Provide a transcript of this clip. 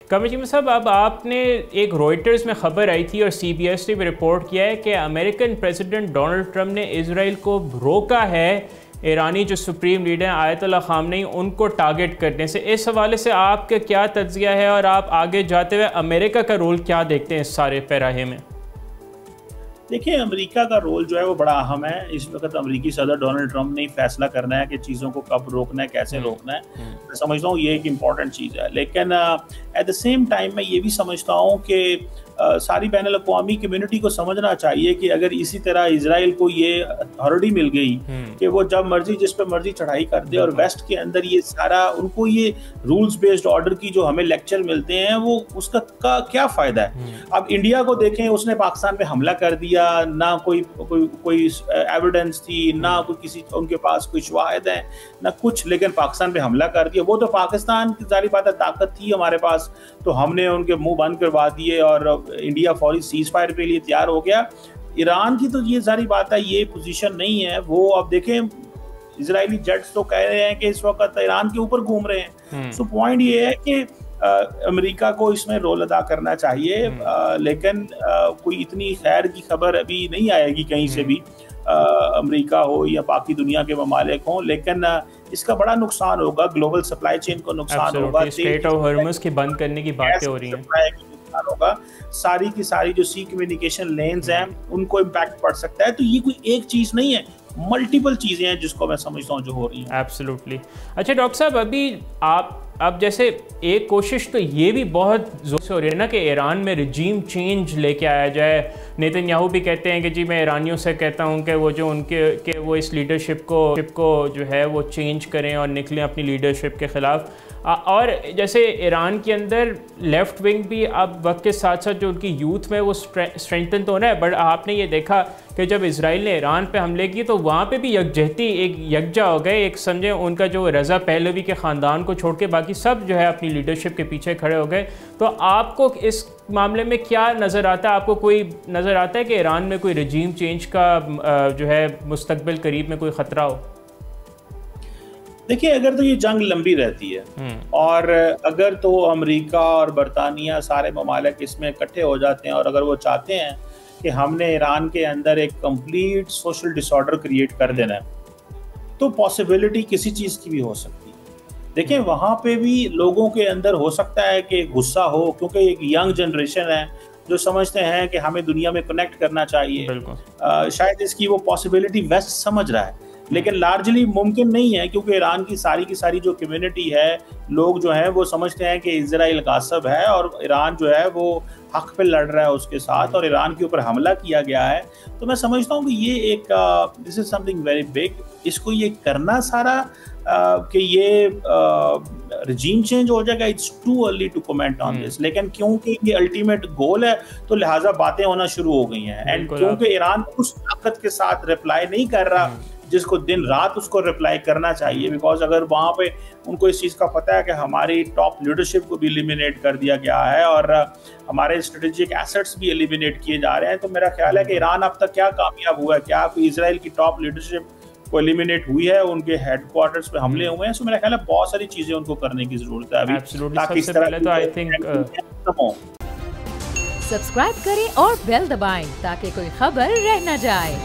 कमर चीमा साहब, अब आपने एक रॉयटर्स में ख़बर आई थी और CBS ने भी रिपोर्ट किया है कि अमेरिकन प्रेसिडेंट डोनाल्ड ट्रंप ने इजराइल को रोका है ईरानी जो सुप्रीम लीडर हैं आयतुल्लाह ख़ामनेई उनको टारगेट करने से। इस हवाले से आपका क्या तज्ज़िया है और आप आगे जाते हुए अमेरिका का रोल क्या देखते हैं इस सारे पैराहे में? देखिए, अमेरिका का रोल जो है वो बड़ा अहम है। इस वक्त अमेरिकी सदर डोनाल्ड ट्रंप ने ही फैसला करना है कि चीज़ों को कब रोकना है, कैसे रोकना है। मैं समझता हूँ ये एक इम्पॉर्टेंट चीज़ है, लेकिन एट द सेम टाइम मैं ये भी समझता हूँ कि सारी बैनुल अक़वामी कम्युनिटी को समझना चाहिए कि अगर इसी तरह इजराइल को ये अथॉरिटी मिल गई कि वो जब मर्जी जिस पे मर्जी चढ़ाई कर दे और वेस्ट के अंदर ये सारा उनको ये रूल्स बेस्ड ऑर्डर की जो हमें लेक्चर मिलते हैं वो उसका का क्या फ़ायदा है। अब इंडिया को देखें, उसने पाकिस्तान पे हमला कर दिया, ना कोई एविडेंस थी, ना कोई किसी उनके पास कोई शवाहिद है ना कुछ, लेकिन पाकिस्तान पे हमला कर दिया। वो तो पाकिस्तान की जारी बात है ताकत थी हमारे पास, तो हमने उनके मुंह बंद करवा दिए और इंडिया फौरी सीज फायर के लिए तैयार हो गया। ईरान की तो ये सारी बात है, ये पोजीशन नहीं है। वो अब देखें, इजरायली जेट्स तो कह रहे हैं कि इस वक्त ईरान के ऊपर घूम रहे हैं। सो पॉइंट ये है कि अमेरिका को इसमें रोल अदा करना चाहिए, लेकिन कोई इतनी खैर की खबर अभी नहीं आएगी कहीं से भी, अमेरिका हो या बाकी दुनिया के ममालिक हों, लेकिन इसका बड़ा नुकसान होगा, ग्लोबल सप्लाई चेन को नुकसान होगा, स्ट्रेट ऑफ हॉर्मुज़ की बंद करने की बातें हो रही हैं, होगा, सारी की सारी जो सी कम्युनिकेशन लेन्स हैं उनको इम्पैक्ट पड़ सकता है। तो ये कोई एक चीज़ नहीं है, मल्टीपल चीज़ें हैं जिसको मैं समझता हूँ जो हो रही हैं। एब्सोल्युटली। अच्छा डॉक्टर साहब, अभी आप जैसे एक कोशिश तो ये भी बहुत जोर से हो रही है ना कि ईरान में रिजीम चेंज लेके आया जाए। नेतन्याहू भी कहते हैं कि जी मैं ईरानियों से कहता हूँ कि वो जो उनके वो इस लीडरशिप को जो है वो चेंज करें और निकलें अपनी लीडरशिप के ख़िलाफ़। और जैसे ईरान के अंदर लेफ़्ट विंग भी अब वक्त के साथ साथ जो उनकी यूथ में वो स्ट्रेंथन तो होना है, बट आपने ये देखा कि जब इसराइल ने ईरान पे हमले किए तो वहाँ पे भी यकजहती एक यकजा हो गए, एक समझे उनका जो रज़ा पहलवी के ख़ानदान को छोड़ के बाकी सब जो है अपनी लीडरशिप के पीछे खड़े हो गए। तो आपको इस मामले में क्या नज़र आता है? आपको कोई नज़र आता है कि ईरान में कोई रजीम चेंज का जो है मुस्तकबिल करीब में कोई ख़तरा हो? देखिए, अगर तो ये जंग लंबी रहती है और अगर तो अमेरिका और बरतानिया सारे ममालिक इसमें इकट्ठे हो जाते हैं और अगर वो चाहते हैं कि हमने ईरान के अंदर एक कंप्लीट सोशल डिसऑर्डर क्रिएट कर देना है, तो पॉसिबिलिटी किसी चीज़ की भी हो सकती है। देखिए, वहाँ पे भी लोगों के अंदर हो सकता है कि गुस्सा हो, क्योंकि एक यंग जनरेशन है जो समझते हैं कि हमें दुनिया में कनेक्ट करना चाहिए। शायद इसकी वो पॉसिबिलिटी वेस्ट समझ रहा है, लेकिन लार्जली मुमकिन नहीं है, क्योंकि ईरान की सारी जो कम्युनिटी है, लोग जो हैं वो समझते हैं कि इजराइल गासिब है और ईरान जो है वो हक पे लड़ रहा है उसके साथ और ईरान के ऊपर हमला किया गया है। तो मैं समझता हूँ कि ये एक this is something very big. इसको ये करना सारा कि ये रिजीम चेंज हो जाएगा, it's too early to comment on this. लेकिन क्योंकि ये अल्टीमेट गोल है तो लिहाजा बातें होना शुरू हो गई हैं, एंड क्योंकि ईरान उस ताकत के साथ रिप्लाई नहीं कर रहा जिसको दिन रात उसको रिप्लाई करना चाहिए, बिकॉज अगर वहाँ पे उनको इस चीज़ का पता है कि हमारी टॉप लीडरशिप को भी एलिमिनेट कर दिया गया है और हमारे स्ट्रेटेजिक एसेट्स भी एलिमिनेट किए जा रहे हैं, तो मेरा ख्याल है कि ईरान अब तक क्या कामयाब हुआ है, क्या इजराइल की टॉप लीडरशिप को एलिमिनेट हुई है, उनके हेडक्वार्टर्स पे हमले हुए हैं। सो मेरा ख्याल है बहुत सारी चीज़ें उनको करने की ज़रूरत है अभी, ताकि इस तरह तो आई थिंक सब्सक्राइब करें और बेल दबाएं ताकि कोई खबर रह न जाए।